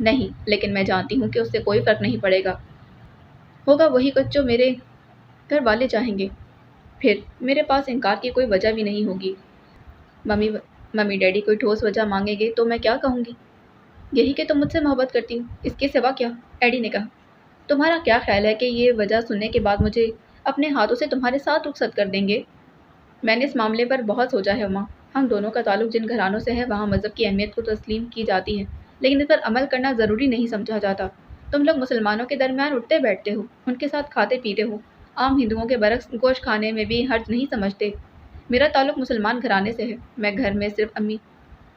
نہیں، لیکن میں جانتی ہوں کہ اس سے کوئی فرق نہیں پڑے گا۔ ہوگا وہی کچھ جو میرے گھر والے چاہیں گے، پھر میرے پاس انکار کی کوئی وجہ بھی نہیں ہوگی۔ ممی ممی ڈیڈی کوئی ٹھوس وجہ مانگیں گے تو میں کیا کہوں گی؟ یہی کہ تم مجھ سے محبت کرتی ہو، اس کے سوا کیا؟ ایڈی نے کہا۔ تمہارا کیا خیال ہے کہ یہ وجہ سننے کے بعد مجھے اپنے ہاتھوں سے تمہارے ساتھ رخصت کر دیں گے؟ میں نے اس معاملے پر بہت سوچا ہے، ماں۔ ہم دونوں کا تعلق جن گھرانوں سے ہے وہاں مذہب کی اہمیت کو تسلیم کی جاتی ہے، لیکن اس پر عمل کرنا ضروری نہیں سمجھا جاتا۔ تم لوگ مسلمانوں کے درمیان اٹھتے بیٹھتے ہو، ان کے ساتھ کھاتے پیتے ہو، عام ہندوؤں کے برعکس گوشت کھانے میں بھی حرج نہیں سمجھتے۔ میرا تعلق مسلمان گھرانے سے ہے،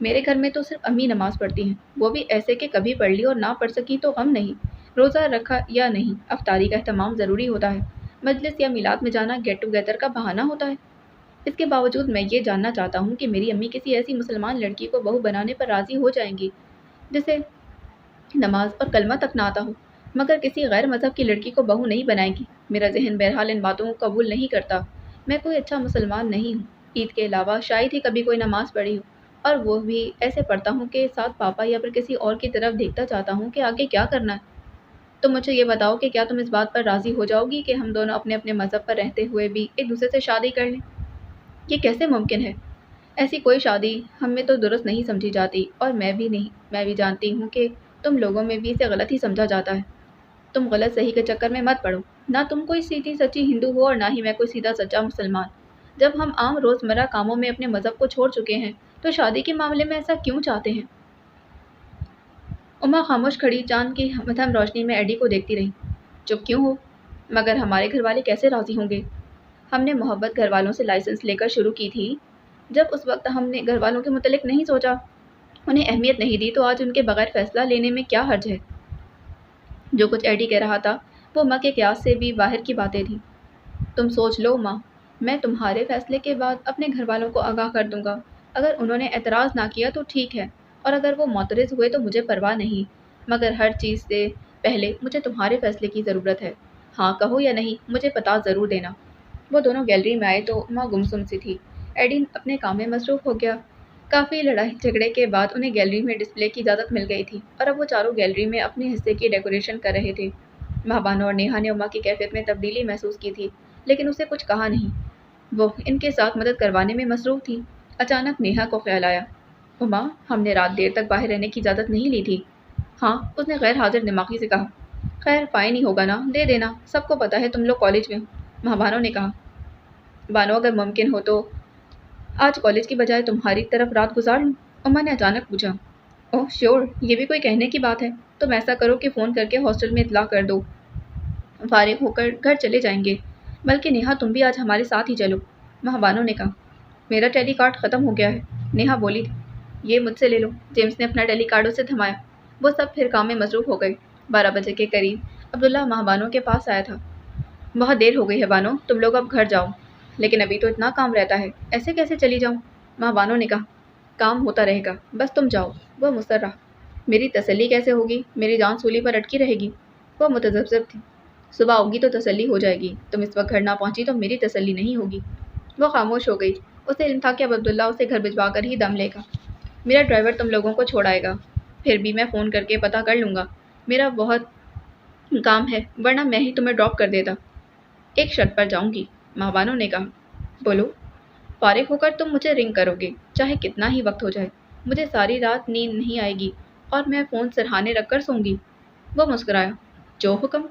میرے گھر میں تو صرف امی نماز پڑھتی ہیں، وہ بھی ایسے کہ کبھی پڑھ لی اور نہ پڑھ سکی تو غم نہیں، روزہ رکھا یا نہیں، افطاری کا اہتمام ضروری ہوتا ہے، مجلس یا میلاد میں جانا گیٹ ٹوگیدر کا بہانہ ہوتا ہے۔ اس کے باوجود میں یہ جاننا چاہتا ہوں کہ میری امی کسی ایسی مسلمان لڑکی کو بہو بنانے پر راضی ہو جائیں گی جسے نماز اور کلمہ تک نہ آتا ہو، مگر کسی غیر مذہب کی لڑکی کو بہو نہیں بنائیں گی۔ میرا ذہن بہرحال ان باتوں کو قبول نہیں کرتا۔ میں کوئی اچھا مسلمان نہیں ہوں، عید کے علاوہ شاید ہی کبھی کوئی نماز پڑھی ہو، اور وہ بھی ایسے پڑھتا ہوں کہ ساتھ پاپا یا پھر کسی اور کی طرف دیکھتا چاہتا ہوں کہ آگے کیا کرنا ہے۔ تو مجھے یہ بتاؤ کہ کیا تم اس بات پر راضی ہو جاؤ گی کہ ہم دونوں اپنے اپنے مذہب پر رہتے ہوئے بھی ایک دوسرے سے شادی کر لیں؟ یہ کیسے ممکن ہے؟ ایسی کوئی شادی ہم میں تو درست نہیں سمجھی جاتی، اور میں بھی نہیں۔ میں بھی جانتی ہوں کہ تم لوگوں میں بھی اسے غلط ہی سمجھا جاتا ہے۔ تم غلط صحیح کے چکر میں مت پڑو۔ نہ تم کوئی سیدھی سچی ہندو ہو اور نہ ہی میں کوئی سیدھا سچا مسلمان۔ جب ہم عام روزمرہ کاموں میں اپنے مذہب کو چھوڑ چکے ہیں تو شادی کے معاملے میں ایسا کیوں چاہتے ہیں؟ اما خاموش کھڑی چاند کی مدھم روشنی میں ایڈی کو دیکھتی رہی۔ چپ کیوں ہو؟ مگر ہمارے گھر والے کیسے راضی ہوں گے؟ ہم نے محبت گھر والوں سے لائسنس لے کر شروع کی تھی۔ جب اس وقت ہم نے گھر والوں کے متعلق نہیں سوچا، انہیں اہمیت نہیں دی، تو آج ان کے بغیر فیصلہ لینے میں کیا حرج ہے؟ جو کچھ ایڈی کہہ رہا تھا وہ ماں کے قیاس سے بھی باہر کی باتیں تھیں۔ تم سوچ لو ماں، میں تمہارے فیصلے کے بعد اپنے گھر والوں کو آگاہ کر دوں گا۔ اگر انہوں نے اعتراض نہ کیا تو ٹھیک ہے، اور اگر وہ معترض ہوئے تو مجھے پرواہ نہیں، مگر ہر چیز سے پہلے مجھے تمہارے فیصلے کی ضرورت ہے۔ ہاں کہو یا نہیں، مجھے پتہ ضرور دینا۔ وہ دونوں گیلری میں آئے تو ماں گمسم سی تھی۔ ایڈی اپنے کام میں مصروف ہو گیا۔ کافی لڑائی جھگڑے کے بعد انہیں گیلری میں ڈسپلے کی اجازت مل گئی تھی، اور اب وہ چاروں گیلری میں اپنے حصے کی ڈیکوریشن کر رہے تھے۔ ماں بانو اور نیہا نے اما کی کیفیت میں تبدیلی محسوس کی تھی، لیکن اسے کچھ کہا نہیں۔ وہ ان کے ساتھ مدد کروانے میں مصروف تھی۔ اچانک نیہا کو خیال آیا، اما، ہم نے رات دیر تک باہر رہنے کی اجازت نہیں لی تھی۔ ہاں، اس نے غیر حاضر دماغی سے کہا۔ خیر فائن ہی ہوگا نا، دے دینا، سب کو پتہ ہے تم لوگ کالج میں ہو، ماں بانو نے کہا۔ بانو، اگر ممکن ہو تو آج کالج کی بجائے تمہاری طرف رات گزار لوں، اما نے اچانک پوچھا۔ اوہ شیور، یہ بھی کوئی کہنے کی بات ہے۔ تم ایسا کرو کہ فون کر کے ہاسٹل میں اطلاع کر دو، فارغ ہو کر گھر چلے جائیں گے۔ بلکہ نیہا تم بھی آج ہمارے ساتھ ہی چلو، ماں بانو نے کہا۔ میرا ٹیلی کارڈ ختم ہو گیا ہے، نیہا بولی تھی۔ یہ مجھ سے لے لو، جیمس نے اپنا ٹیلی کارڈ اسے تھمایا۔ وہ سب پھر کام میں مصروف ہو گئے۔ 12 بجے کے قریب عبداللہ ماں بانو کے پاس آیا تھا۔ بہت دیر ہو گئی ہے بانو، تم لوگ اب گھر جاؤ۔ لیکن ابھی تو اتنا کام رہتا ہے، ایسے کیسے چلی جاؤں؟ ماں بانو نے کہا۔ کام ہوتا رہے گا، بس تم جاؤ۔ وہ مصر رہا۔ میری تسلی کیسے ہوگی؟ میری جان سولی پر اٹکی رہے گی۔ وہ متذبذب تھی۔ صبح ہوگی تو تسلی ہو جائے گی، تم اس وقت گھر نہ پہنچی تو میری تسلی نہیں ہوگی۔ وہ خاموش ہو گئی۔ اسے علم تھا کہ اب عبداللہ اسے گھر بھجوا کر ہی دم لے گا۔ میرا ڈرائیور تم لوگوں کو چھوڑ آئے گا، پھر بھی میں فون کر کے پتہ کر لوں گا۔ میرا بہت کام ہے، ورنہ میں ہی تمہیں ڈراپ کر دیتا۔ ایک شرط پر جاؤں گی، ماں بانو نے کہا۔ بولو۔ فارغ ہو کر تم مجھے رنگ کرو گے، چاہے کتنا ہی وقت ہو جائے۔ مجھے ساری رات نیند نہیں آئے گی، اور میں فون سرہانے رکھ کر سوں گی۔ وہ مسکرایا۔ جو حکم۔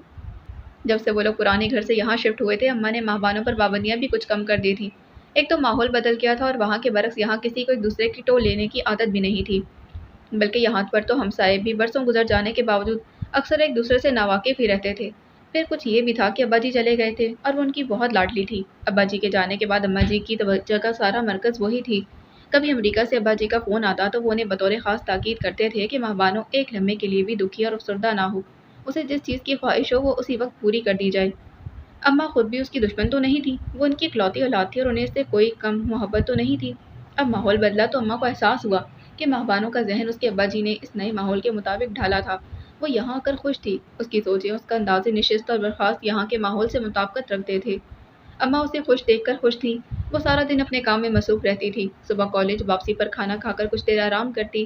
جب سے وہ لوگ پرانے گھر سے یہاں شفٹ ہوئے تھے، اماں نے ماں بانوں پر پابندیاں بھی کچھ کم کر دی تھیں۔ ایک تو ماحول بدل گیا تھا، اور وہاں کے برعکس یہاں کسی کو ایک دوسرے کی ٹو لینے کی عادت بھی نہیں تھی۔ بلکہ یہاں پر تو ہمسائے بھی برسوں گزر جانے کے باوجود اکثر ایک دوسرے سے ناواقف ہی رہتے تھے۔ پھر کچھ یہ بھی تھا کہ ابا جی چلے گئے تھے، اور وہ ان کی بہت لاڈلی تھی۔ ابا جی کے جانے کے بعد اماں جی کی توجہ کا سارا مرکز وہی تھی۔ کبھی امریکہ سے ابا جی کا فون آتا تو وہ انہیں بطور خاص تاکید کرتے تھے کہ ماں بانو ایک لمحے کے لیے بھی دکھی اور افسردہ نہ ہو، اسے جس چیز کی خواہش ہو وہ اسی وقت پوری کر دی جائے۔ اماں خود بھی اس کی دشمن تو نہیں تھی، وہ ان کی اکلوتی اولاد تھی اور انہیں اس سے کوئی کم محبت تو نہیں تھی۔ اب ماحول بدلا تو اماں کو احساس ہوا کہ ماں بانو کا ذہن اس کے ابا جی نے اس نئے ماحول کے مطابق ڈھالا تھا۔ وہ یہاں آ کر خوش تھی، اس کی سوچیں، اس کا انداز نشست اور برخاست یہاں کے ماحول سے مطابقت رکھتے تھے۔ اماں اسے خوش دیکھ کر خوش تھیں۔ وہ سارا دن اپنے کام میں مصروف رہتی تھی۔ صبح کالج، واپسی پر کھانا کھا کر کچھ دیر آرام کرتی،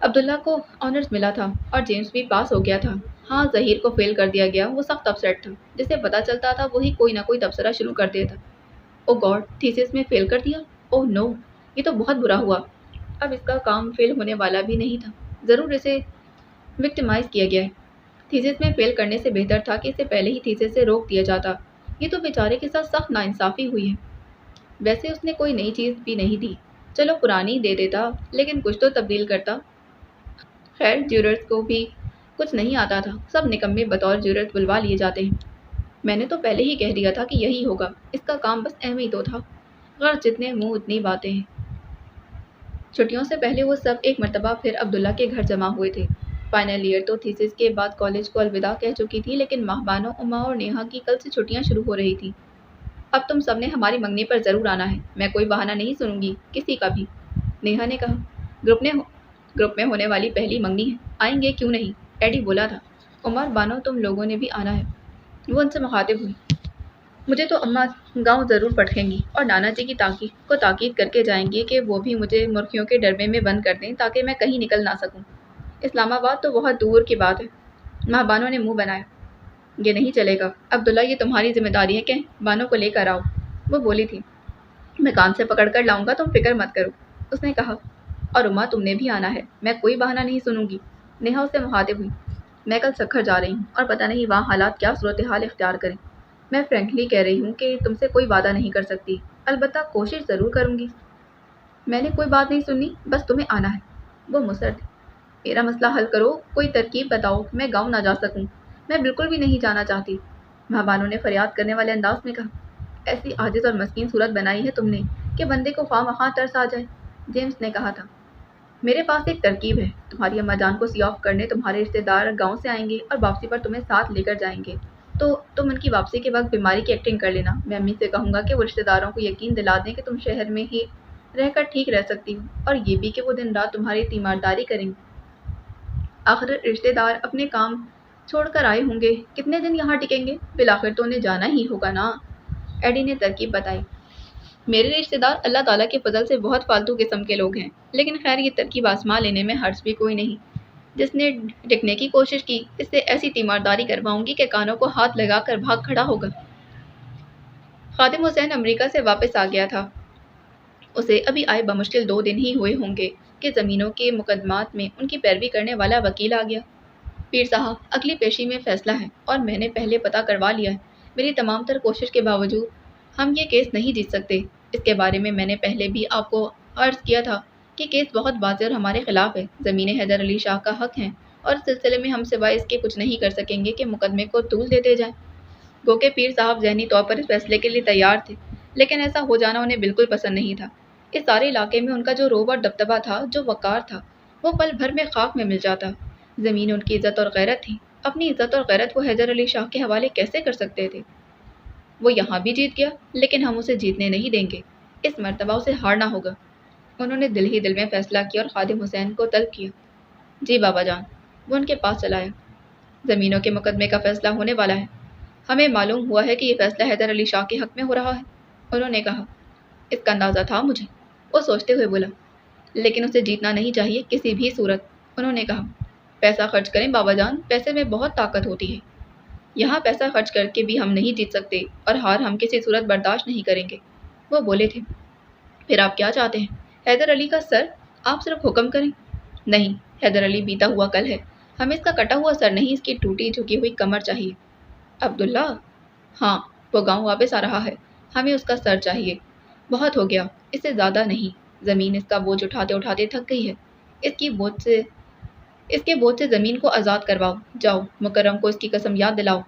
عبداللہ کو آنرز ملا تھا اور جیمز بھی پاس ہو گیا تھا۔ ہاں، ظہیر کو فیل کر دیا گیا۔ وہ سخت اپسیٹ تھا۔ جسے پتہ چلتا تھا وہی کوئی نہ کوئی تبصرہ شروع کر دیتا۔ او گاڈ، تھیسس میں فیل کر دیا؟ اوہ نو، یہ تو بہت برا ہوا۔ اب اس کا کام فیل ہونے والا بھی نہیں تھا، ضرور اسے وکٹمائز کیا گیا ہے۔ تھیسس میں فیل کرنے سے بہتر تھا کہ اسے پہلے ہی تھیسس سے روک دیا جاتا۔ یہ تو بیچارے کے ساتھ سخت ناانصافی ہوئی ہے۔ ویسے اس نے کوئی نئی چیز بھی نہیں دی، چلو پرانی دے دیتا، لیکن کچھ تو تبدیل کرتا۔ خیر، جیورز کو بھی کچھ نہیں آتا تھا، سب نکمے بطور جیورز بلوا لیے جاتے ہیں۔ میں نے تو پہلے ہی کہہ دیا تھا کہ یہی ہوگا، اس کا کام بس اہم ہی تو تھا۔ غرض جتنے منہ اتنی باتیں ہیں۔ چھٹیوں سے پہلے وہ سب ایک مرتبہ پھر عبداللہ کے گھر جمع ہوئے تھے۔ فائنل ایئر تو تھیسس کے بعد کالج کو الوداع کہہ چکی تھی، لیکن ماہبانو، اما اور نیہا کی کل سے چھٹیاں شروع ہو رہی تھیں۔ اب تم سب نے ہماری منگنی پر ضرور آنا ہے، میں کوئی بہانہ نہیں سنوں گی کسی کا بھی، نیہا نے کہا۔ گروپ میں ہونے والی پہلی منگنی ہے، آئیں گے کیوں نہیں، ایڈی بولا تھا۔ عمر، بانو، تم لوگوں نے بھی آنا ہے، وہ ان سے مخاطب ہوئی۔ مجھے تو اماں گاؤں ضرور پٹکیں گی اور نانا جی کی تاکید کر کے جائیں گی کہ وہ بھی مجھے مرغیوں کے ڈربے میں بند کر دیں تاکہ میں کہیں نکل نہ سکوں۔ اسلام آباد تو بہت دور کی بات ہے۔ ماں بانو نے منہ بنایا۔ یہ نہیں چلے گا عبداللہ، یہ تمہاری ذمہ داری ہے کہ بانو کو لے کر آؤ، وہ بولی تھی۔ میں کان سے پکڑ کر لاؤں گا، تم فکر مت کرو، اس نے کہا۔ اور اماں، تم نے بھی آنا ہے، میں کوئی بہانہ نہیں سنوں گی، نیہا اس سے مخاطب ہوئی۔ میں کل سکھر جا رہی ہوں اور پتہ نہیں وہاں حالات کیا صورتحال اختیار کریں۔ میں فرینکلی کہہ رہی ہوں کہ تم سے کوئی وعدہ نہیں کر سکتی، البتہ کوشش ضرور کروں گی۔ میں نے کوئی بات نہیں سنی، بس تمہیں آنا ہے، وہ مصر تھی۔ میرا مسئلہ حل کرو، کوئی ترکیب بتاؤ کہ میں گاؤں نہ جا سکوں، میں بالکل بھی نہیں جانا چاہتی، ماں بانو نے فریاد کرنے والے انداز میں کہا۔ ایسی عاجز اور مسکین صورت بنائی ہے تم نے کہ بندے کو خواہ مخواہ ترس آ جائے، جیمز نے کہا تھا۔ میرے پاس ایک ترکیب ہے، تمہاری اماں جان کو سی آف کرنے تمہارے رشتے دار گاؤں سے آئیں گے اور واپسی پر تمہیں ساتھ لے کر جائیں گے، تو تم ان کی واپسی کے وقت بیماری کی ایکٹنگ کر لینا۔ میں امی سے کہوں گا کہ وہ رشتے داروں کو یقین دلا دیں کہ تم شہر میں ہی رہ کر ٹھیک رہ سکتی ہو، اور یہ بھی کہ وہ دن رات تمہاری تیمارداری کریں گے۔ آخر رشتے دار اپنے کام چھوڑ کر آئے ہوں گے، کتنے دن یہاں ٹکیں گے، بالآخر تو انہیں جانا ہی ہوگا نا، ایڈی نے ترکیب بتائی۔ میرے رشتے دار اللہ تعالیٰ کے فضل سے بہت فالتو قسم کے لوگ ہیں، لیکن خیر یہ ترکیب آزما لینے میں حرج بھی کوئی نہیں۔ جس نے ٹکنے کی کوشش کی، اس سے ایسی تیمارداری کرواؤں گی کہ کانوں کو ہاتھ لگا کر بھاگ کھڑا ہوگا۔ خادم حسین امریکہ سے واپس آ گیا تھا۔ اسے ابھی آئے بمشکل 2 دن ہی ہوئے ہوں گے کہ زمینوں کے مقدمات میں ان کی پیروی کرنے والا وکیل آ گیا۔ پیر صاحب، اگلی پیشی میں فیصلہ ہے اور میں نے پہلے پتہ کروا لیا ہے۔ میری تمام تر کوشش کے باوجود ہم یہ کیس نہیں جیت سکتے۔ اس کے بارے میں نے پہلے بھی آپ کو عرض کیا تھا کہ کیس بہت واضح اور ہمارے خلاف ہے۔ زمینیں حیدر علی شاہ کا حق ہیں اور اس سلسلے میں ہم سوائے اس کے کچھ نہیں کر سکیں گے کہ مقدمے کو طول دیتے جائیں۔ گو کہ پیر صاحب ذہنی طور پر اس فیصلے کے لیے تیار تھے، لیکن ایسا ہو جانا انہیں بالکل پسند نہیں تھا۔ اس سارے علاقے میں ان کا جو روب اور دبدبہ تھا، جو وقار تھا، وہ پل بھر میں خاک میں مل جاتا۔ زمین ان کی عزت اور غیرت تھی، اپنی عزت اور غیرت وہ حیدر علی شاہ کے حوالے کیسے کر سکتے تھے؟ وہ یہاں بھی جیت گیا، لیکن ہم اسے جیتنے نہیں دیں گے، اس مرتبہ اسے ہارنا ہوگا۔ انہوں نے دل ہی دل میں فیصلہ کیا اور خادم حسین کو طلب کیا۔ جی بابا جان، وہ ان کے پاس چلا آیا۔ زمینوں کے مقدمے کا فیصلہ ہونے والا ہے، ہمیں معلوم ہوا ہے کہ یہ فیصلہ حیدر علی شاہ کے حق میں ہو رہا ہے، انہوں نے کہا۔ اس کا اندازہ تھا مجھے، وہ سوچتے ہوئے بولا، لیکن اسے جیتنا نہیں چاہیے کسی بھی صورت، انہوں نے کہا۔ پیسہ خرچ کریں بابا جان، پیسے میں بہت طاقت ہوتی ہے، یہاں پیسہ خرچ کر کے بھی ہم نہیں جیت سکتے اور ہار ہم کسی صورت برداشت نہیں کریں گے، وہ بولے تھے۔ پھر آپ کیا چاہتے ہیں؟ حیدر علی کا سر؟ آپ صرف حکم کریں۔ نہیں، حیدر علی بیتا ہوا کل ہے، ہمیں اس کا کٹا ہوا سر نہیں، اس کی ٹوٹی جھکی ہوئی کمر چاہیے۔ عبداللہ؟ ہاں، وہ گاؤں واپس آ رہا ہے، ہمیں اس کا سر چاہیے، بہت ہو گیا، اس سے زیادہ نہیں، زمین اس کا بوجھ اٹھاتے اٹھاتے تھک گئی ہے، اس کے بوجھ سے زمین کو آزاد کرواؤ، جاؤ مکرم کو اس کی قسم یاد دلاؤ،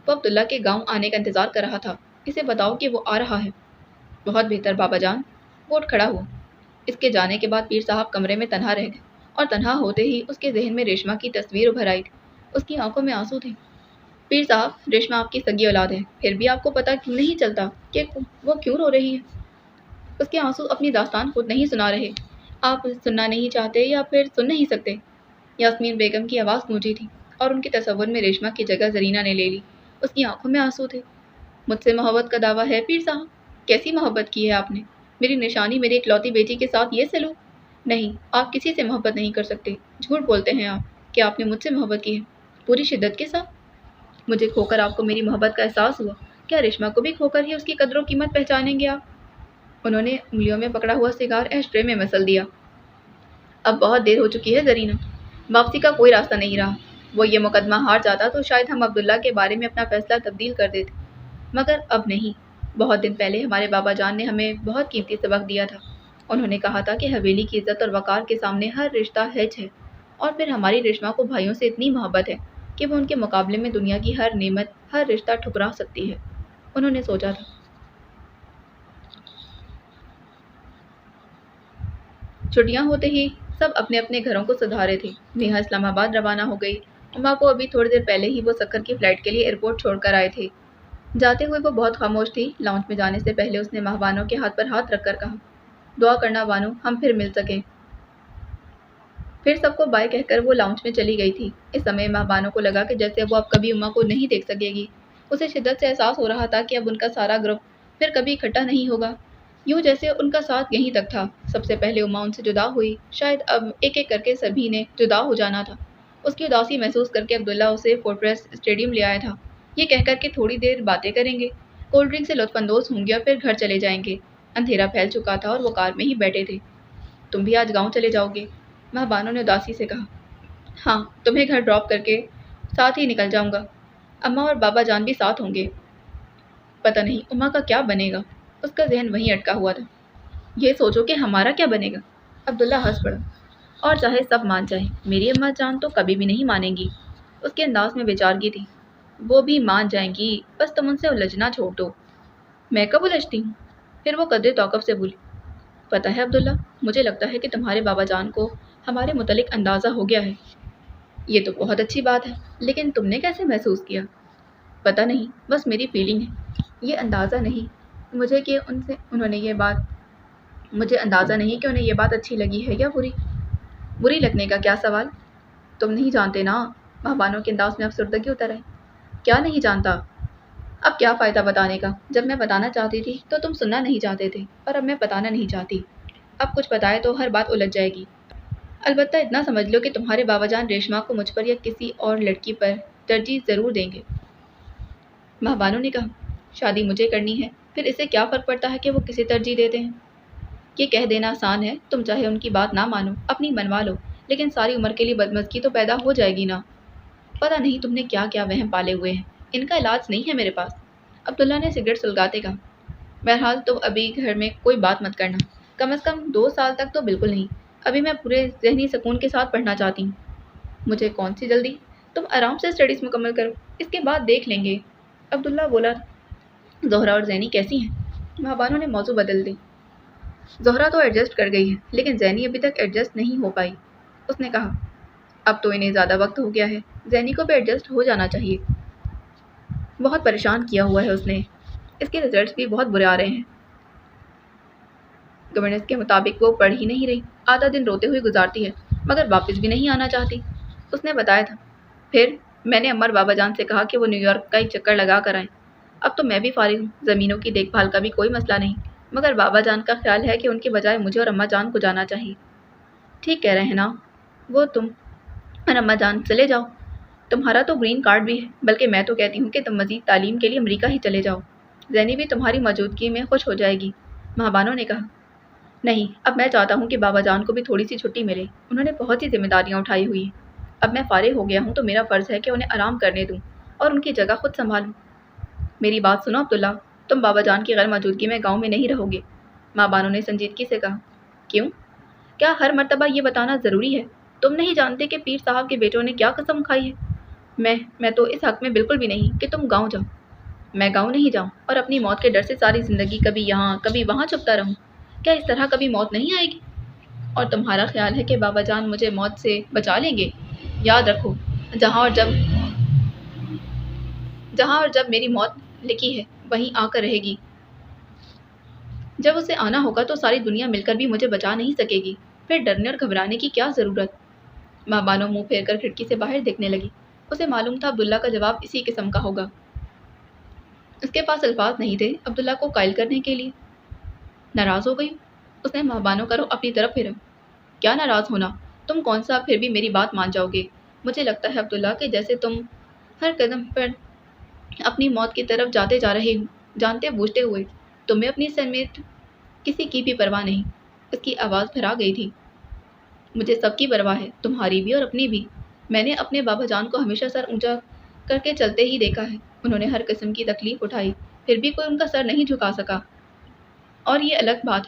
وہ عبداللہ کے گاؤں آنے کا انتظار کر رہا تھا، اسے بتاؤ کہ وہ آ رہا ہے۔ بہت بہتر بابا جان، وہ اٹھ کھڑا ہوا۔ اس کے جانے کے بعد پیر صاحب کمرے میں تنہا رہ گئے، اور تنہا ہوتے ہی اس کے ذہن میں ریشما کی تصویر ابھر آئی تھی، اس کی آنکھوں میں آنسو تھے۔ پیر صاحب، ریشما آپ کی سگی اولاد ہے، پھر بھی آپ کو پتہ کیوں نہیں چلتا کہ وہ کیوں رو رہی ہے؟ اس کے آنسو اپنی داستان خود نہیں سنا رہے، آپ سننا نہیں چاہتے یا پھر سن نہیں سکتے؟ یاسمین بیگم کی آواز گونجی تھی اور ان کے تصور میں ریشما کی جگہ زرینہ نے لے لی، اس کی آنکھوں میں آنسو تھے۔ مجھ سے محبت کا دعویٰ ہے پیر صاحب؟ کیسی محبت کی ہے آپ نے؟ میری نشانی، میری اکلوتی بیٹی کے ساتھ یہ سلوک؟ نہیں, آپ کسی سے محبت نہیں کر سکتے، جھوٹ بولتے ہیں آپ کہ آپ نے مجھ سے محبت کی ہے، پوری شدت کے ساتھ۔ مجھے کھو کر آپ کو میری محبت کا احساس ہوا، کیا رشما کو بھی کھو کر ہی اس کی قدر و قیمت پہچانیں گے آپ؟ انہوں نے انگلیوں میں پکڑا ہوا سگار ایش ٹرے میں مسل دیا۔ اب بہت دیر ہو چکی ہے زرینہ، واپسی کا کوئی راستہ نہیں رہا۔ وہ یہ مقدمہ ہار جاتا تو شاید ہم عبداللہ کے بارے میں اپنا فیصلہ تبدیل کر دیتے، مگر اب نہیں۔ بہت دن پہلے ہمارے بابا جان نے ہمیں بہت قیمتی سبق دیا تھا۔ انہوں نے کہا تھا کہ حویلی کی عزت اور وقار کے سامنے ہر رشتہ ہیچ ہے، اور پھر ہماری رشما کو بھائیوں سے اتنی محبت ہے کہ وہ ان کے مقابلے میں دنیا کی ہر نعمت، ہر رشتہ ٹھکرا سکتی ہے۔ انہوں نے سوچا تھا۔ چھٹیاں ہوتے ہی سب اپنے اپنے گھروں کو سدھارے تھے۔ نیہا اسلام آباد روانہ ہو گئی۔ اما کو ابھی تھوڑی دیر پہلے ہی وہ سکر کی فلائٹ کے لیے ایئرپورٹ چھوڑ کر آئے تھے۔ جاتے ہوئے وہ بہت خاموش تھی۔ لاؤنج میں جانے سے پہلے اس نے ماہ بانو کے ہاتھ پر ہاتھ رکھ کر کہا، دعا کرنا بانو ہم پھر مل سکیں۔ پھر سب کو بائے کہہ کر وہ لاؤنج میں چلی گئی تھی۔ اس سمے ماہ بانو کو لگا کہ جیسے وہ اب کبھی اما کو نہیں دیکھ سکے گی۔ اسے شدت سے احساس ہو رہا تھا کہ اب ان کا سارا گروپ پھر کبھی اکٹھا نہیں ہوگا، یوں جیسے ان کا ساتھ یہیں تک تھا۔ سب سے پہلے اما ان سے جدا ہوئی، شاید اب ایک ایک کر کے سبھی نے جدا ہو جانا تھا۔ اس کی اداسی محسوس کر کے عبداللہ اسے فورٹریس اسٹیڈیم لے آیا تھا، یہ کہہ کر کہ تھوڑی دیر باتیں کریں گے، کولڈ ڈرنک سے لطف اندوز ہوں گے اور پھر گھر چلے جائیں گے۔ اندھیرا پھیل چکا تھا اور وہ کار میں ہی بیٹھے تھے۔ تم بھی آج گاؤں چلے جاؤ گے؟ ماہ بانو نے اداسی سے کہا۔ ہاں، تمہیں گھر ڈراپ کر کے ساتھ ہی نکل جاؤں گا۔ اماں اور بابا جان بھی ساتھ ہوں گے۔ پتہ نہیں اماں کا کیا بنے گا، اس کا ذہن وہیں اٹکا ہوا تھا۔ یہ سوچو کہ ہمارا کیا بنے گا؟ عبداللہ ہنس پڑا۔ اور چاہے سب مان جائیں، میری اماں جان تو کبھی بھی نہیں مانیں گی۔ اس کے انداز میں بےچارگی تھی۔ وہ بھی مان جائیں گی، بس تم ان سے الجھنا چھوڑ دو۔ میں کب الجھتی ہوں؟ پھر وہ قدرے توقف سے بولی۔ پتہ ہے عبداللہ، مجھے لگتا ہے کہ تمہارے بابا جان کو ہمارے متعلق اندازہ ہو گیا ہے۔ یہ تو بہت اچھی بات ہے، لیکن تم نے کیسے محسوس کیا؟ پتہ نہیں، بس میری فیلنگ ہے۔ یہ اندازہ نہیں مجھے کہ مجھے اندازہ نہیں کہ انہیں یہ بات اچھی لگی ہے یا بری۔ بری لگنے کا کیا سوال؟ تم نہیں جانتے نا؟ ماہ بانو کے انداز میں افسردگی اتر آئی۔ کیا نہیں جانتا؟ اب کیا فائدہ بتانے کا؟ جب میں بتانا چاہتی تھی تو تم سننا نہیں چاہتے تھے، اور اب میں بتانا نہیں چاہتی۔ اب کچھ بتائے تو ہر بات الجھ جائے گی۔ البتہ اتنا سمجھ لو کہ تمہارے بابا جان ریشما کو مجھ پر یا کسی اور لڑکی پر ترجیح ضرور دیں گے۔ ماہ بانو نے کہا، شادی مجھے کرنی ہے، پھر اسے کیا فرق پڑتا ہے کہ وہ کسے ترجیح دیتے ہیں؟ یہ کہہ دینا آسان ہے، تم چاہے ان کی بات نہ مانو، اپنی منوا لو، لیکن ساری عمر کے لیے بدمزگی تو پیدا ہو جائے گی نا۔ پتہ نہیں تم نے کیا کیا وہم پالے ہوئے ہیں، ان کا علاج نہیں ہے میرے پاس۔ عبداللہ نے سگریٹ سلگاتے کہا۔ بہرحال تم ابھی گھر میں کوئی بات مت کرنا، کم از کم 2 سال تک تو بالکل نہیں۔ ابھی میں پورے ذہنی سکون کے ساتھ پڑھنا چاہتی ہوں۔ مجھے کون سی جلدی؟ تم آرام سے اسٹڈیز مکمل کرو، اس کے بعد دیکھ لیں گے۔ عبداللہ بولا۔ زہرہ اور زینی کیسی ہیں؟ ماہ بانو نے موضوع بدل دی۔ زہرہ تو ایڈجسٹ کر گئی ہے، لیکن زینی ابھی تک ایڈجسٹ نہیں ہو پائی۔ اس نے کہا، اب تو انہیں زیادہ وقت ہو گیا ہے، زینی کو بھی ایڈجسٹ ہو جانا چاہیے۔ بہت پریشان کیا ہوا ہے اس نے، اس کے رزلٹس بھی بہت برے آ رہے ہیں۔ گورننس کے مطابق وہ پڑھ ہی نہیں رہی، آدھا دن روتے ہوئے گزارتی ہے، مگر واپس بھی نہیں آنا چاہتی۔ اس نے بتایا تھا۔ پھر میں نے امر بابا جان سے کہا کہ وہ نیو یارک کا ایک چکر لگا کر آئیں۔ اب تو میں بھی فارغ ہوں، زمینوں کی دیکھ بھال کا بھی کوئی مسئلہ نہیں، مگر بابا جان کا خیال ہے کہ ان کے بجائے مجھے اور اماں جان کو جانا چاہیے۔ ٹھیک کہہ رہے ہیں نا وہ، تم اور اماں جان چلے جاؤ، تمہارا تو گرین کارڈ بھی ہے، بلکہ میں تو کہتی ہوں کہ تم مزید تعلیم کے لیے امریکہ ہی چلے جاؤ، زینی بھی تمہاری موجودگی میں خوش ہو جائے گی۔ ماہ بانو نے کہا، نہیں، اب میں چاہتا ہوں کہ بابا جان کو بھی تھوڑی سی چھٹی ملے، انہوں نے بہت سی ذمہ داریاں اٹھائی ہوئی ہیں۔ اب میں فارغ ہو گیا ہوں تو میرا فرض ہے کہ انہیں آرام کرنے دوں اور ان کی جگہ خود سنبھالوں۔ میری بات سنو عبداللہ، تم بابا جان کی غیر موجودگی میں گاؤں میں نہیں رہو گے۔ ماں بانو نے سنجیدگی سے کہا۔ کیوں؟ کیا ہر مرتبہ یہ بتانا ضروری ہے؟ تم نہیں جانتے کہ پیر صاحب کے بیٹوں نے کیا قسم کھائی ہے؟ میں تو اس حق میں بالکل بھی نہیں کہ تم گاؤں جاؤ۔ میں گاؤں نہیں جاؤں اور اپنی موت کے ڈر سے ساری زندگی کبھی یہاں کبھی وہاں چھپتا رہوں؟ کیا اس طرح کبھی موت نہیں آئے گی؟ اور تمہارا خیال ہے کہ بابا جان مجھے موت سے بچا لیں گے؟ یاد رکھو، جہاں اور جب میری موت لکھی ہے وہیں آ کر رہے گی۔ جب اسے آنا ہوگا تو ساری دنیا مل کر بھی مجھے بچا نہیں سکے گی، پھر ڈرنے اور گھبرانے کی کیا ضرورت؟ ماں بانو منہ پھیر کر کھڑکی سے باہر دیکھنے لگی۔ اسے معلوم تھا عبداللہ کا جواب اسی قسم کا ہوگا۔ اس کے پاس الفاظ نہیں تھے عبداللہ کو قائل کرنے کے لیے۔ ناراض ہو گئی؟ اس نے ماں بانو کا رخ اپنی طرف پھیرا۔ کیا ناراض ہونا؟ تم کون سا پھر بھی میری بات مان جاؤ گے؟ مجھے لگتا ہے عبداللہ کہ جیسے تم ہر قدم پر اپنی موت کی طرف جاتے جا رہے ہو، جانتے بوجھتے ہوئے۔ تمہیں اپنی سمیت کسی کی بھی پرواہ نہیں۔ اس کی آواز بھرا گئی تھی۔ مجھے سب کی پرواہ ہے، تمہاری بھی اور اپنی بھی۔ میں نے اپنے بابا جان کو ہمیشہ سر اونچا کر کے چلتے ہی دیکھا ہے۔ انہوں نے ہر قسم کی تکلیف اٹھائی، پھر بھی کوئی ان کا سر نہیں جھکا سکا۔ اور یہ الگ بات،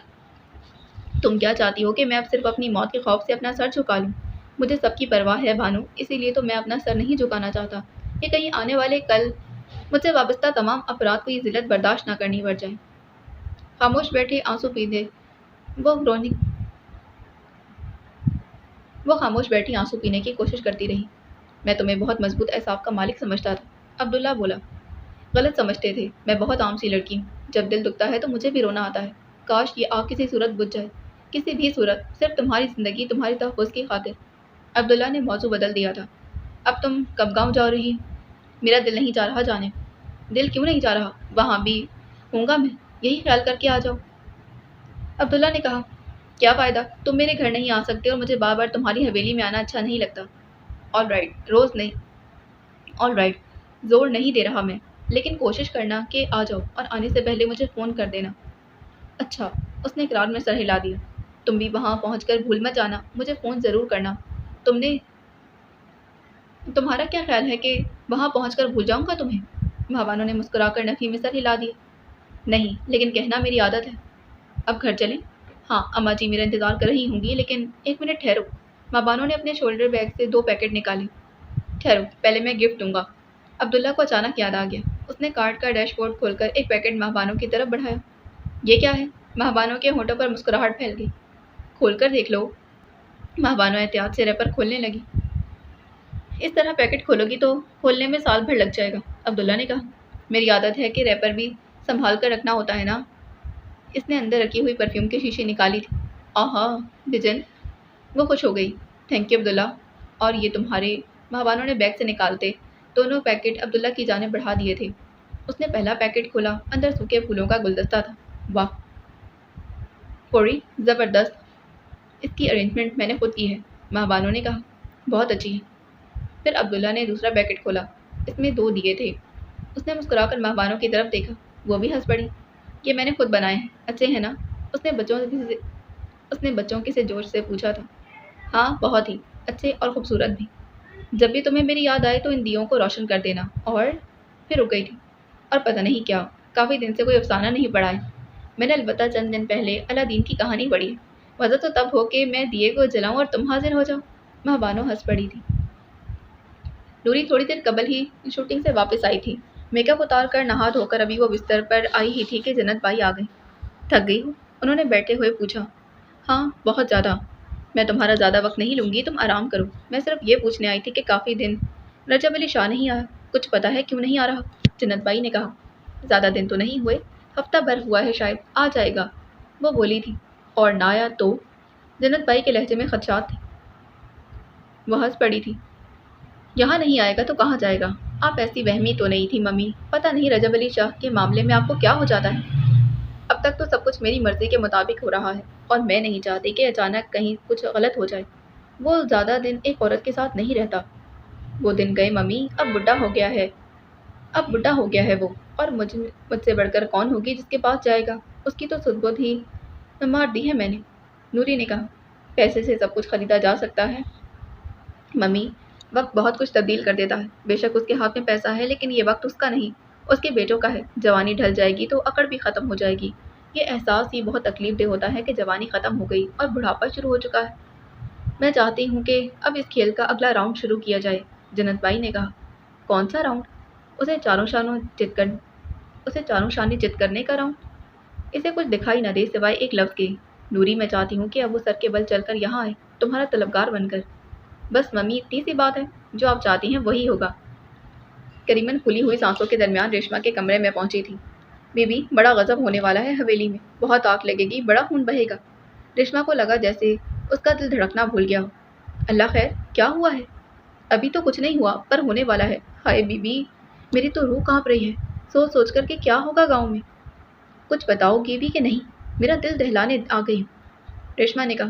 تم کیا چاہتی ہو کہ میں اب صرف اپنی موت کے خوف سے اپنا سر جھکا لوں؟ مجھے سب کی پرواہ ہے بانو، اسی لیے تو میں اپنا سر نہیں جھکانا چاہتا کہ کہیں آنے والے کل مجھ سے وابستہ تمام افراد کو یہ ذلت برداشت نہ کرنی پڑ جائے۔ خاموش بیٹھے آنسو پیندے وہ رونے وہ خاموش بیٹھی آنسو پینے کی کوشش کرتی رہی۔ میں تمہیں بہت مضبوط اعصاب کا مالک سمجھتا تھا، عبداللہ بولا۔ غلط سمجھتے تھے، میں بہت عام سی لڑکی ہوں۔ جب دل دکھتا ہے تو مجھے بھی رونا آتا ہے۔ کاش یہ آگ کسی صورت بجھ جائے، کسی بھی صورت، صرف تمہاری زندگی، تمہاری تحفظ کی خاطر۔ عبداللہ نے موضوع بدل دیا تھا۔ اب تم کب گاؤں جا رہی؟ میرا دل نہیں چاہ رہا جانے۔ دل کیوں نہیں چاہ رہا؟ وہاں بھی ہوں گا میں، یہی خیال کر کے آ جاؤ۔ عبداللہ نے کہا، کیا فائدہ؟ تم میرے گھر نہیں آ سکتے اور مجھے بار بار تمہاری حویلی میں آنا اچھا نہیں لگتا۔ آل رائٹ، روز نہیں، آل رائٹ، زور نہیں دے رہا میں، لیکن کوشش کرنا کہ آ جاؤ اور آنے سے پہلے مجھے فون کر دینا۔ اچھا، اس نے اقرار میں سر ہلا دیا۔ تم بھی وہاں پہنچ کر بھول مت جانا، مجھے فون ضرور کرنا۔ تمہارا کیا خیال ہے کہ وہاں پہنچ کر بھول جاؤں گا تمہیں؟ مہابانو نے مسکرا کر نفی میں سر ہلا دیا۔ نہیں، لیکن کہنا میری عادت ہے۔ اب گھر چلیں؟ ہاں، اماں جی میرا انتظار کر رہی ہوں گی، لیکن ایک منٹ ٹھہرو۔ مہابانو نے اپنے شولڈر بیگ سے 2 پیکٹ نکالے۔ ٹھہرو، پہلے میں گفٹ دوں گا۔ عبداللہ کو اچانک یاد آ گیا۔ اس نے کارڈ کا ڈیش بورڈ کھول کر ایک پیکٹ مہابانو کی طرف بڑھایا۔ یہ کیا ہے؟ مہابانو کے ہونٹوں پر مسکراہٹ پھیل گئی۔ کھول کر دیکھ لو۔ مہابانو احتیاط سے ریپر کھولنے لگی۔ اس طرح پیکٹ کھولو گی تو کھولنے میں سال بھر لگ جائے گا، عبداللہ نے کہا۔ میری عادت ہے کہ ریپر بھی سنبھال کر رکھنا ہوتا ہے نا۔ اس نے اندر رکھی ہوئی پرفیوم کی شیشی نکالی تھی۔ آہا، بجن! وہ خوش ہو گئی۔ تھینک یو عبداللہ، اور یہ تمہارے؟ مہابانو نے بیگ سے نکالتے دونوں پیکٹ عبداللہ کی جانب بڑھا دیے تھے۔ اس نے پہلا پیکٹ کھولا، اندر سوکھے پھولوں کا گلدستہ تھا۔ واہ، فوری، زبردست! اس کی ارینجمنٹ میں نے خود کی ہے، مہابانو نے کہا۔ بہت اچھی ہے۔ پھر عبداللہ نے دوسرا پیکٹ کھولا۔ اس میں 2 دیے تھے۔ اس نے مسکرا کر مہابانو کی طرف دیکھا۔ وہ بھی ہنس پڑی۔ یہ میں نے خود بنائے ہیں، اچھے ہیں نا؟ اس نے بچوں کی سے جوش سے پوچھا تھا۔ ہاں، بہت ہی اچھے اور خوبصورت بھی۔ جب بھی تمہیں میری یاد آئے تو ان دیوں کو روشن کر دینا۔ اور پھر رک گئی تھی۔ اور پتہ نہیں کیا، کافی دن سے کوئی افسانہ نہیں پڑھا ہے۔ میں نے البتہ چند دن پہلے الادین کی کہانی پڑھی ہے۔ مزہ تو تب ہو کہ میں دیے کو جلاؤں اور تم حاضر ہو جاؤ۔ مہابانو ہنس پڑی تھی۔ نوری تھوڑی دیر قبل ہی شوٹنگ سے واپس آئی تھی۔ میک اپ اتار کر نہا دھو کر ابھی وہ بستر پر آئی ہی تھی کہ جنت بائی آ گئی۔ تھک گئی ہو؟ انہوں نے بیٹھے ہوئے پوچھا۔ ہاں، بہت زیادہ۔ میں تمہارا زیادہ وقت نہیں لوں گی، تم آرام کرو۔ میں صرف یہ پوچھنے آئی تھی کہ کافی دن رجب علی شاہ نہیں آیا، کچھ پتہ ہے کیوں نہیں آ رہا؟ جنت بائی نے کہا۔ زیادہ دن تو نہیں ہوئے، ہفتہ بھر ہوا ہے شاید، آ جائے گا، وہ بولی تھی۔ اور نہ آیا تو؟ جنت بائی کے لہجے میں خدشات تھے۔ وہ ہنس پڑی تھی۔ یہاں نہیں آئے گا تو کہاں جائے گا؟ آپ ایسی وہمی تو نہیں تھی ممی، پتہ نہیں رجب علی شاہ کے معاملے میں آپ کو کیا ہو جاتا ہے۔ اب تک تو سب کچھ میری مرضی کے مطابق ہو رہا ہے، اور میں نہیں چاہتی کہ اچانک کہیں کچھ غلط ہو جائے۔ وہ زیادہ دن ایک عورت کے ساتھ نہیں رہتا۔ وہ دن گئے ممی، اب بڈھا ہو گیا ہے وہ، اور مجھ سے بڑھ کر کون ہوگی جس کے پاس جائے گا؟ اس کی تو سد بدھ ہی مار دی ہے میں نے، نوری نے کہا۔ پیسے سے سب کچھ خریدا جا سکتا ہے ممی، وقت بہت کچھ تبدیل کر دیتا ہے۔ بے شک اس کے ہاتھ میں پیسہ ہے، لیکن یہ وقت اس کا نہیں، اس کے بیٹوں کا ہے۔ جوانی ڈھل جائے گی تو عقل بھی ختم ہو جائے گی۔ یہ احساس ہی بہت تکلیف دہ ہوتا ہے کہ جوانی ختم ہو گئی اور بڑھاپا شروع ہو چکا ہے۔ میں چاہتی ہوں کہ اب اس کھیل کا اگلا راؤنڈ شروع کیا جائے، جنت بائی نے کہا۔ کون سا راؤنڈ؟ اسے چاروں شانے جت کرنے کا راؤنڈ۔ اسے کچھ دکھائی نہ دے سوائے ایک لفظ کے۔ نوری، میں چاہتی ہوں کہ اب وہ سر کے بل چل کر یہاں آئے، تمہارا طلبگار بن کر۔ بس ممی، اتنی سی بات ہے، جو آپ چاہتی ہیں وہی ہوگا۔ کریمن کھلی ہوئی سانسوں کے درمیان ریشما کے کمرے میں پہنچی تھی۔ بی بی، بڑا غضب ہونے والا ہے حویلی میں، بہت آگ لگے گی، بڑا خون بہے گا۔ ریشما کو لگا جیسے اس کا دل دھڑکنا بھول گیا ہو۔ اللہ خیر، کیا ہوا ہے؟ ابھی تو کچھ نہیں ہوا، پر ہونے والا ہے۔ ہائے بی بی، میری تو روح کانپ رہی ہے، سوچ سوچ کر کہ کیا ہوگا گاؤں میں۔ کچھ بتاؤ گی بھی کہ نہیں؟ میرا دل دہلانے آ گئی ہوں، ریشما نے کہا۔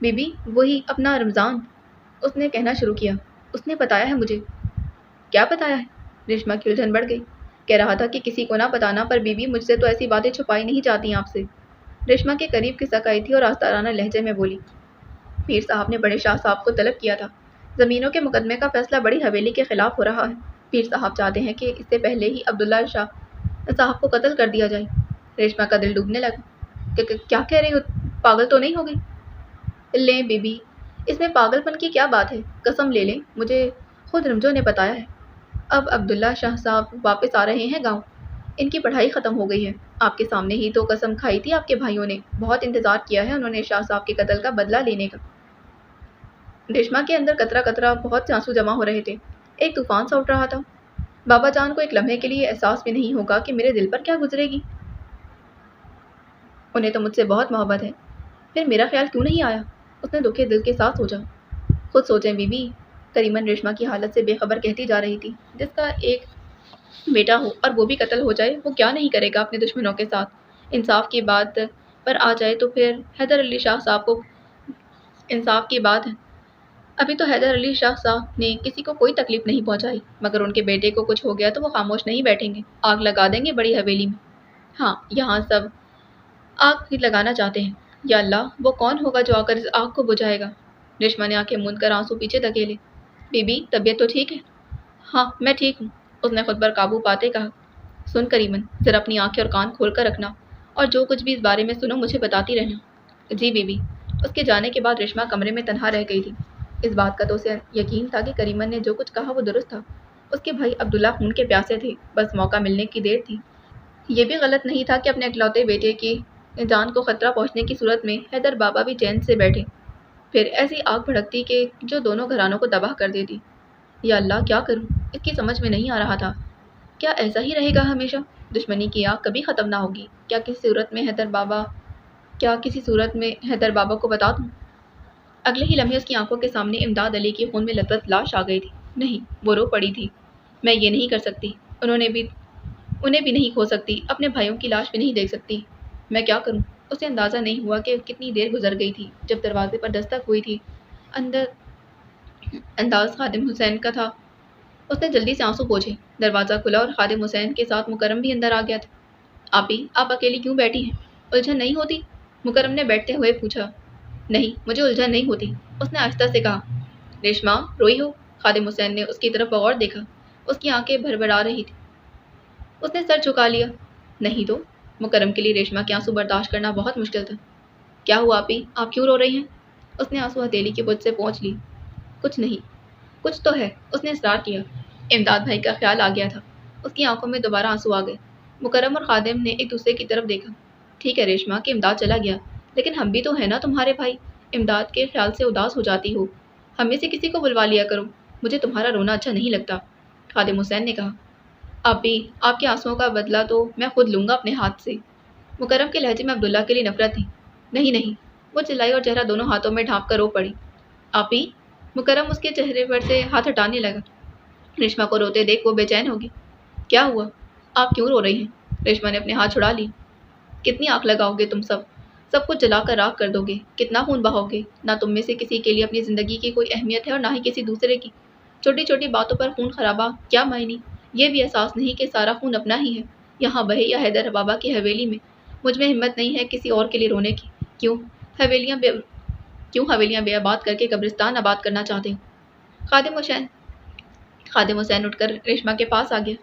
بیبی، وہی اپنا رمضان، اس نے کہنا شروع کیا۔ اس نے بتایا ہے مجھے۔ کیا بتایا ہے؟ ریشما کی الجھن بڑھ گئی۔ کہہ رہا تھا کہ کسی کو نہ بتانا، پر بیوی مجھ سے تو ایسی باتیں چھپائی نہیں جاتی آپ سے۔ ریشما کے قریب کھسک آئی تھی اور آستانہ لہجے میں بولی، پیر صاحب نے بڑے شاہ صاحب کو طلب کیا تھا۔ زمینوں کے مقدمے کا فیصلہ بڑی حویلی کے خلاف ہو رہا ہے۔ پیر صاحب چاہتے ہیں کہ اس سے پہلے ہی عبداللہ شاہ صاحب کو قتل کر دیا جائے۔ ریشما کا دل ڈوبنے لگا۔ کیا کہہ رہی ہو؟ پاگل تو نہیں ہو گئی؟ لیں بی بی، اس میں پاگل پن کی کیا بات ہے؟ قسم لے لیں، مجھے خود رمجو نے بتایا ہے۔ اب عبداللہ شاہ صاحب واپس آ رہے ہیں گاؤں۔ ان کی پڑھائی ختم ہو گئی ہے۔ آپ کے سامنے ہی تو قسم کھائی تھی آپ کے بھائیوں نے۔ بہت انتظار کیا ہے انہوں نے شاہ صاحب کے قتل کا بدلہ لینے کا۔ ریشما کے اندر قطرہ قطرہ بہت سے آنسو جمع ہو رہے تھے۔ ایک طوفان سا اٹھ رہا تھا۔ بابا جان کو ایک لمحے کے لیے احساس بھی نہیں ہوگا کہ میرے دل پر کیا گزرے گی۔ انہیں تو مجھ سے بہت محبت ہے، پھر میرا خیال کیوں نہیں آیا؟ اس نے دکھے دل کے ساتھ سوچا۔ خود سوچیں بی بی، کریمن ریشما کی حالت سے بے خبر کہتی جا رہی تھی۔ جس کا ایک بیٹا ہو اور وہ بھی قتل ہو جائے، وہ کیا نہیں کرے گا اپنے دشمنوں کے ساتھ؟ انصاف کی بات پر آ جائے تو پھر حیدر علی شاہ صاحب کو انصاف کی بات ہے۔ ابھی تو حیدر علی شاہ صاحب نے کسی کو کوئی تکلیف نہیں پہنچائی، مگر ان کے بیٹے کو کچھ ہو گیا تو وہ خاموش نہیں بیٹھیں گے، آگ لگا دیں گے بڑی حویلی میں۔ ہاں، یہاں سب آگ ہی لگانا چاہتے ہیں۔ یا اللہ، وہ کون ہوگا جو آ کر اس آگ کو بجھائے گا؟ ریشما نے آنکھیں موند کر آنسو پیچھے دھکیلے۔ بی بی، طبیعت تو ٹھیک ہے؟ ہاں، میں ٹھیک ہوں، اس نے خود پر قابو پاتے کہا۔ سن کریمن، ذرا اپنی آنکھیں اور کان کھول کر رکھنا، اور جو کچھ بھی اس بارے میں سنو مجھے بتاتی رہنا۔ G B be. اس کے جانے کے بعد ریشما کمرے میں تنہا رہ گئی تھی۔ اس بات کا تو اسے یقین تھا کہ کریمن نے جو کچھ کہا وہ درست تھا۔ اس کے بھائی عبداللہ خون کے پیاسے تھے، بس موقع ملنے کی دیر تھی۔ یہ بھی غلط نہیں تھا کہ اپنے اکلوتے بیٹے کی جان کو خطرہ پہنچنے کی صورت میں حیدر بابا بھی چین سے بیٹھے، پھر ایسی آگ بھڑکتی کہ جو دونوں گھرانوں کو تباہ کر دیتی۔ یا اللہ، کیا کروں؟ اس کی سمجھ میں نہیں آ رہا تھا۔ کیا ایسا ہی رہے گا ہمیشہ؟ دشمنی کی آگ کبھی ختم نہ ہوگی؟ کیا کسی صورت میں حیدر بابا کو بتا دوں؟ اگلے ہی لمحے اس کی آنکھوں کے سامنے امداد علی کی خون میں لتپت لاش آ گئی تھی۔ نہیں، وہ رو پڑی تھی۔ میں یہ نہیں کر سکتی، انہیں بھی نہیں کھو سکتی، اپنے بھائیوں کی لاش بھی نہیں دیکھ سکتی۔ میں کیا کروں؟ اسے اندازہ نہیں ہوا کہ کتنی دیر گزر گئی تھی۔ جب دروازے پر دستک ہوئی تھی، انداز خادم حسین کا تھا۔ اس نے جلدی سے آنسو پوچھے۔ دروازہ کھلا اور خادم حسین کے ساتھ مکرم بھی اندر آ گیا تھا۔ آپی، آپ اکیلی کیوں بیٹھی ہیں؟ الجھن نہیں ہوتی؟ مکرم نے بیٹھتے ہوئے پوچھا۔ نہیں، مجھے الجھن نہیں ہوتی، اس نے آہستہ سے کہا۔ ریشما، روئی ہو؟ خادم حسین نے اس کی طرف بغور دیکھا۔ اس کی آنکھیں بھربھرا رہی تھی۔ اس نے سر جھکا لیا۔ نہیں تو؟ مکرم کے لیے ریشما کے آنسو برداشت کرنا بہت مشکل تھا۔ کیا ہوا آپی؟ آپ کیوں رو رہی ہیں؟ اس نے آنسو ہتھیلی کی پچ سے پونچھ لی۔ کچھ نہیں۔ کچھ تو ہے، اس نے اصرار کیا۔ امداد بھائی کا خیال آ گیا تھا۔ اس کی آنکھوں میں دوبارہ آنسو آ گئے۔ مکرم اور خادم نے ایک دوسرے کی طرف دیکھا۔ ٹھیک ہے ریشما کہ امداد چلا گیا، لیکن ہم بھی تو ہیں نا تمہارے بھائی۔ امداد کے خیال سے اداس ہو جاتی ہو، ہم میں سے کسی کو بلوا لیا کرو، مجھے تمہارا رونا اچھا نہیں لگتا، خادم حسین نے کہا۔ اب بھی آپ کے آنسوؤں کا بدلہ تو میں خود لوں گا اپنے ہاتھ سے۔ مکرم کے لہجے میں عبداللہ کے لیے نفرت تھی۔ نہیں نہیں، وہ چلائی اور چہرہ دونوں ہاتھوں میں ڈھانپ کر رو پڑی۔ آپی، مکرم اس کے چہرے پر سے ہاتھ ہٹانے لگا۔ ریشما کو روتے دیکھ وہ بے چین ہوگی۔ کیا ہوا؟ آپ کیوں رو رہی ہیں؟ ریشما نے اپنے ہاتھ چھڑا لی۔ کتنی آنکھ لگاؤ گے تم سب کچھ جلا کر راکھ کر دو گے، کتنا خون بہاؤ گے؟ نہ تم میں سے کسی کے لیے اپنی زندگی کی کوئی اہمیت ہے اور نہ ہی کسی دوسرے کی۔ چھوٹی چھوٹی باتوں پر خون خرابہ کیا معنی؟ یہ بھی احساس نہیں کہ سارا خون اپنا ہی ہے، یہاں بہے یا حیدر بابا کی حویلی میں۔ مجھ میں ہمت نہیں ہے کسی اور کے لیے رونے کی۔ کیوں حویلیاں بے آباد کر کے قبرستان آباد کرنا چاہتے ہو؟ خادم حسین اٹھ کر ریشما کے پاس آ گیا۔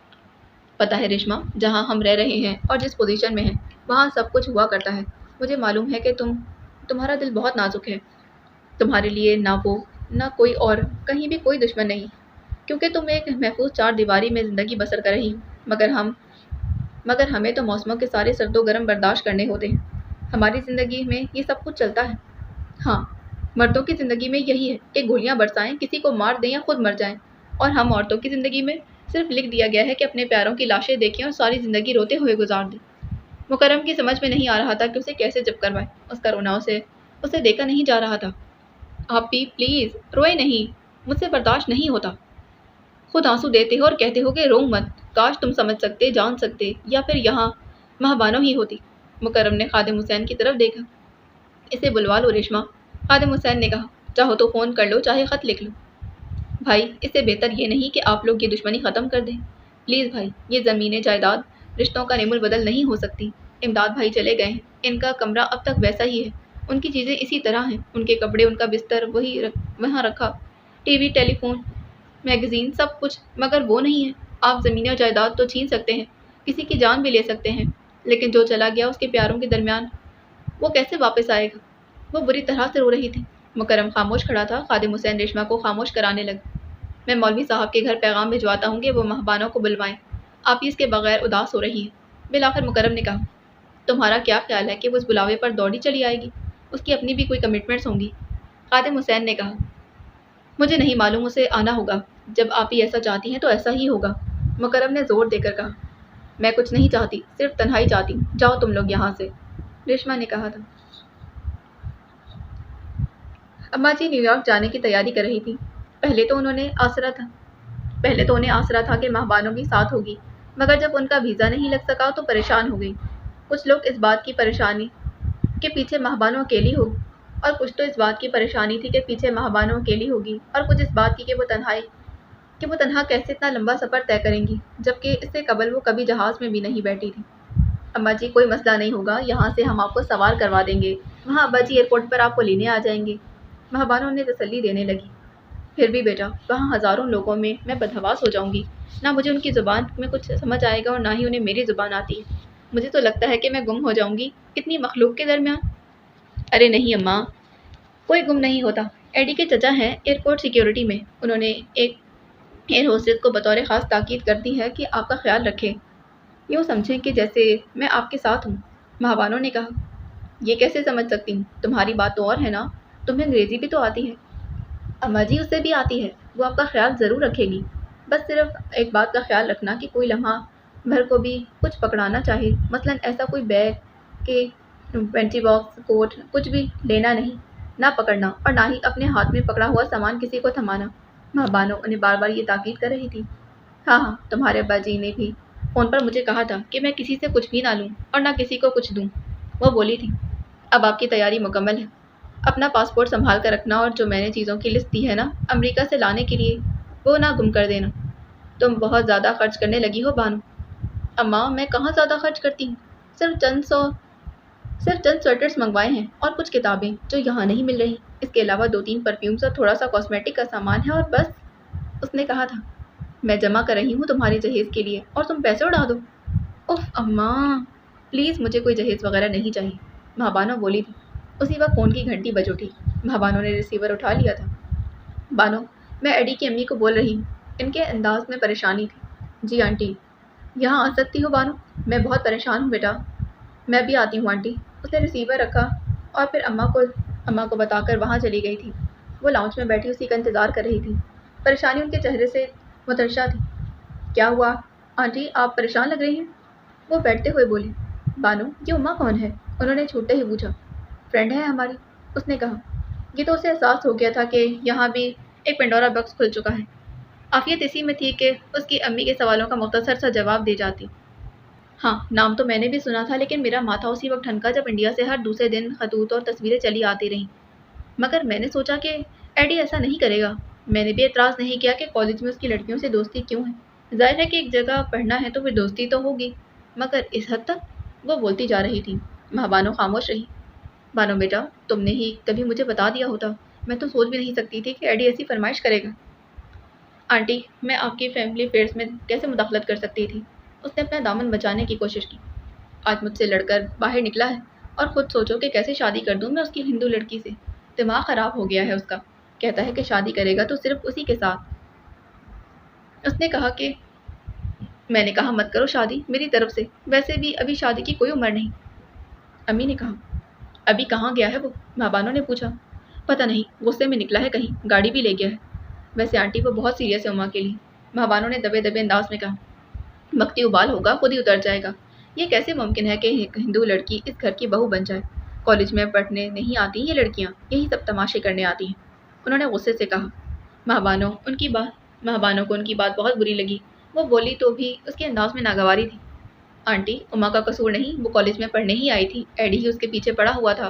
پتہ ہے ریشما، جہاں ہم رہ رہے ہیں اور جس پوزیشن میں ہیں، وہاں سب کچھ ہوا کرتا ہے۔ مجھے معلوم ہے کہ تمہارا دل بہت نازک ہے۔ تمہارے لیے نہ وہ نہ کوئی اور کہیں بھی کوئی دشمن نہیں، کیونکہ تم ایک محفوظ چار دیواری میں زندگی بسر کر رہی ہو۔ مگر ہمیں تو موسموں کے سارے سرد و گرم برداشت کرنے ہوتے ہیں۔ ہماری زندگی میں یہ سب کچھ چلتا ہے۔ ہاں، مردوں کی زندگی میں یہی ہے کہ گولیاں برسائیں، کسی کو مار دیں یا خود مر جائیں، اور ہم عورتوں کی زندگی میں صرف لکھ دیا گیا ہے کہ اپنے پیاروں کی لاشیں دیکھیں اور ساری زندگی روتے ہوئے گزار دیں۔ مکرم کی سمجھ میں نہیں آ رہا تھا کہ اسے کیسے چپ کروائے۔ اس کا رونا اسے دیکھا نہیں جا رہا تھا۔ آپ بھی پلیز روئے نہیں، مجھ سے برداشت نہیں ہوتا۔ خود آنسو دیتے ہو اور کہتے ہو کہ رو مت، کاش تم سمجھ سکتے، جان سکتے، یا پھر یہاں مہبانو ہی ہوتی۔ مکرم نے خادم حسین کی طرف دیکھا۔ اسے بلوا لو ریشما، خادم حسین نے کہا۔ چاہو تو فون کر لو، چاہے خط لکھ لو۔ بھائی اس سے بہتر یہ نہیں کہ آپ لوگ یہ دشمنی ختم کر دیں؟ پلیز بھائی، یہ زمینیں جائیداد رشتوں کا نیم البدل نہیں ہو سکتی۔ امداد بھائی چلے گئے ہیں، ان کا کمرہ اب تک ویسا ہی ہے، ان کی چیزیں اسی طرح ہیں، ان کے کپڑے، ان کا بستر وہاں رکھا، ٹی وی، ٹیلی فون، میگزین، سب کچھ، مگر وہ نہیں ہے۔ آپ زمین و جائیداد تو چھین سکتے ہیں، کسی کی جان بھی لے سکتے ہیں، لیکن جو چلا گیا اس کے پیاروں کے درمیان وہ کیسے واپس آئے گا؟ وہ بری طرح سے رو رہی تھی۔ مکرم خاموش کھڑا تھا۔ خادم حسین ریشما کو خاموش کرانے لگا۔ میں مولوی صاحب کے گھر پیغام بھجواتا ہوں کہ وہ مہبانوں کو بلوائیں، آپ اس کے بغیر اداس ہو رہی ہیں۔ بالآخر مکرم نے کہا، تمہارا کیا خیال ہے کہ وہ اس بلاوے پر دوڑی چلی آئے گی؟ اس کی اپنی بھی کوئی کمٹمنٹس ہوں گی۔ خادم حسین نے کہا، مجھے نہیں معلوم، اسے آنا ہوگا، جب آپ ہی ایسا چاہتی ہیں تو ایسا ہی ہوگا۔ مکرم نے زور دے کر کہا، میں کچھ نہیں چاہتی، صرف تنہائی چاہتی ہوں، جاؤ تم لوگ یہاں سے۔ ریشما نے کہا تھا، اماں جی نیو یارک جانے کی تیاری کر رہی تھی۔ پہلے تو انہیں آسرا تھا کہ مہبانوں بھی ساتھ ہوگی، مگر جب ان کا ویزا نہیں لگ سکا تو پریشان ہو گئی۔ کچھ لوگ اس بات کی پریشانی کہ پیچھے مہبانوں اکیلی ہوگی، اور کچھ تو اس بات کی پریشانی تھی کہ پیچھے مہبانوں اکیلی ہوگی، اور کچھ اس بات کی کہ وہ تنہا کیسے اتنا لمبا سفر طے کریں گی، جبکہ اس سے قبل وہ کبھی جہاز میں بھی نہیں بیٹھی تھی۔ اماں جی کوئی مسئلہ نہیں ہوگا، یہاں سے ہم آپ کو سوار کروا دیں گے، وہاں ابا جی ایئرپورٹ پر آپ کو لینے آ جائیں گے۔ مہبانوں نے تسلی دینے لگی۔ پھر بھی بیٹا، وہاں ہزاروں لوگوں میں میں بدحواس ہو جاؤں گی، نہ مجھے ان کی زبان میں کچھ سمجھ آئے گا اور نہ ہی انہیں میری زبان آتی ہے۔ مجھے تو لگتا ہے کہ میں گم ہو جاؤں گی اتنی مخلوق کے درمیان۔ ارے نہیں اماں، کوئی گم نہیں ہوتا۔ ایڈی کے چچا ہیں ایئرپورٹ سیکیورٹی میں، انہوں نے ایک ایئر ہوسٹس کو بطور خاص تاکید کر دی ہے کہ آپ کا خیال رکھیں، یوں سمجھیں کہ جیسے میں آپ کے ساتھ ہوں۔ مہبانوں نے کہا، یہ کیسے سمجھ سکتی ہوں؟ تمہاری بات تو اور ہے نا، تمہیں انگریزی بھی تو آتی ہے۔ اماں جی اسے بھی آتی ہے، وہ آپ کا خیال ضرور رکھے گی، بس صرف ایک بات کا خیال رکھنا کہ کوئی لمحہ بھر کو بھی کچھ پکڑانا چاہے، مثلاً ایسا کوئی بیگ کہ پینٹی باکس، کوٹ، کچھ بھی لینا نہیں، نہ پکڑنا، اور نہ ہی اپنے ہاتھ میں پکڑا ہوا سامان کسی کو تھمانا۔ مہبانوں انہیں بار بار یہ تاکید کر رہی تھی۔ ہاں ہاں، تمہارے ابا جی نے بھی فون پر مجھے کہا تھا کہ میں کسی سے کچھ بھی نہ لوں اور نہ کسی کو کچھ دوں، وہ بولی تھی۔ اب آپ کی تیاری مکمل ہے، اپنا پاسپورٹ سنبھال کر رکھنا، اور جو میں نے چیزوں کی لسٹ دی ہے نا امریکہ سے لانے کے لیے، وہ نہ گم کر دینا۔ تم بہت زیادہ خرچ کرنے لگی ہو بانو۔ اماں میں کہاں زیادہ خرچ کرتی ہوں، صرف چند سویٹرز منگوائے ہیں اور کچھ کتابیں جو یہاں نہیں مل رہی، اس کے علاوہ 2-3 پرفیومز اور تھوڑا سا کاسمیٹک کا سامان ہے، اور بس۔ اس نے کہا تھا، میں جمع کر رہی ہوں تمہارے جہیز کے لیے اور تم پیسے اڑا دو۔ اف اماں، پلیز مجھے کوئی جہیز وغیرہ نہیں چاہیے، مہبانوں بولی تھی۔ اسی وقت فون کی گھنٹی بج اٹھی۔ مہبانوں نے ریسیور اٹھا لیا تھا۔ بانو، میں ایڈی کی امی کو بول رہی ہوں۔ ان کے انداز میں پریشانی تھی۔ جی آنٹی، یہاں آ سکتی ہو بانو؟ میں بہت پریشان ہوں بیٹا۔ میں بھی آتی ہوں آنٹی۔ اس نے ریسیور رکھا اور پھر اماں کو بتا کر وہاں چلی گئی تھی۔ وہ لاؤنج میں بیٹھی اسی کا انتظار کر رہی تھی۔ پریشانی ان کے چہرے سے مترشہ تھی۔ کیا ہوا آنٹی، آپ پریشان لگ رہی ہیں؟ وہ بیٹھتے ہوئے بولی۔ بانو، یہ اماں کون ہے؟ انہوں نے چھوٹتے ہی پوچھا۔ فرینڈ ہے ہماری، اس نے کہا۔ یہ تو اسے احساس ہو گیا تھا کہ یہاں بھی ایک پنڈورا باکس کھل چکا ہے۔ عافیت اسی میں تھی کہ اس کی امی کے سوالوں کا مختصر سا جواب دے جاتی۔ ہاں، نام تو میں نے بھی سنا تھا، لیکن میرا ماتھا اسی وقت ٹھنکا جب انڈیا سے ہر دوسرے دن خطوط اور تصویریں چلی آتی رہیں۔ مگر میں نے سوچا کہ ایڈی ایسا نہیں کرے گا۔ میں نے بھی اعتراض نہیں کیا کہ کالج میں اس کی لڑکیوں سے دوستی کیوں ہے۔ ظاہر ہے کہ ایک جگہ پڑھنا ہے تو پھر دوستی تو ہوگی، مگر اس حد تک؟ وہ بولتی جا رہی تھی۔ مہبانو خاموش رہی۔ بانو بیٹا، تم نے ہی کبھی مجھے بتا دیا ہوتا، میں تو سوچ بھی نہیں سکتی تھی کہ ایڈی ایسی فرمائش کرے گا۔ آنٹی، میں آپ کی فیملی افیئرز میں کیسے مداخلت کر سکتی تھی؟ اس نے اپنا دامن بچانے کی کوشش کی۔ آج مجھ سے لڑ کر باہر نکلا ہے، اور خود سوچو کہ کیسے شادی کر دوں میں اس کی ہندو لڑکی سے۔ دماغ خراب ہو گیا ہے اس کا، کہتا ہے کہ شادی کرے گا تو صرف اسی کے ساتھ۔ اس نے کہا کہ میں نے کہا مت کرو شادی میری طرف سے، ویسے بھی ابھی شادی کی کوئی عمر نہیں۔ امی نے کہا۔ ابھی کہاں گیا ہے وہ؟ مہبانوں نے پوچھا۔ پتہ نہیں، غصے میں نکلا ہے کہیں، گاڑی بھی لے گیا ہے۔ ویسے آنٹی وہ بہت سیریس ہے اماں کے لیے، مہبانوں نے دبے دبے انداز میں کہا۔ وقتی ابال ہوگا خود ہی اتر جائے گا۔ یہ کیسے ممکن ہے کہ ایک ہندو لڑکی اس گھر کی بہو بن جائے؟ کالج میں پڑھنے نہیں آتی یہ لڑکیاں، یہی سب تماشے کرنے آتی ہیں، انہوں نے غصے سے کہا۔ مہبانوں کو ان کی بات بہت بری لگی۔ وہ بولی تو بھی اس کے انداز میں ناگواری تھی۔ آنٹی، اماں کا قصور نہیں، وہ کالج میں پڑھنے ہی آئی تھی، ایڈی ہی اس کے پیچھے پڑا ہوا تھا،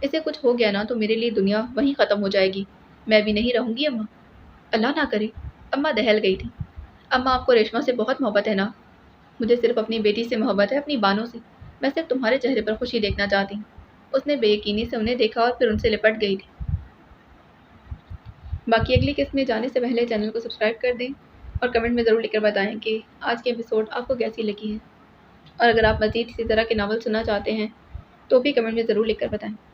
اسے کچھ ہو گیا نا تو میرے لیے دنیا وہیں ختم ہو جائے گی۔ میں بھی نہیں رہوں گی اماں۔ اللہ نہ کرے۔ اماں دہل گئی تھی۔ اماں آپ کو ریشما سے بہت محبت ہے نا؟ مجھے صرف اپنی بیٹی سے محبت ہے، اپنی بانوں سے۔ میں صرف تمہارے چہرے پر خوشی دیکھنا چاہتی ہوں۔ اس نے بے یقینی سے انہیں دیکھا اور پھر ان سے لپٹ گئی تھی۔ باقی اگلی قسط میں جانے سے پہلے چینل کو سبسکرائب کر دیں اور کمنٹ میں ضرور لکھ کر بتائیں کہ آج کی ایپیسوڈ آپ کو کیسی لگی ہے۔ اور اگر آپ مزید اسی طرح کے ناول سننا چاہتے ہیں تو بھی کمنٹ میں ضرور لکھ کر بتائیں۔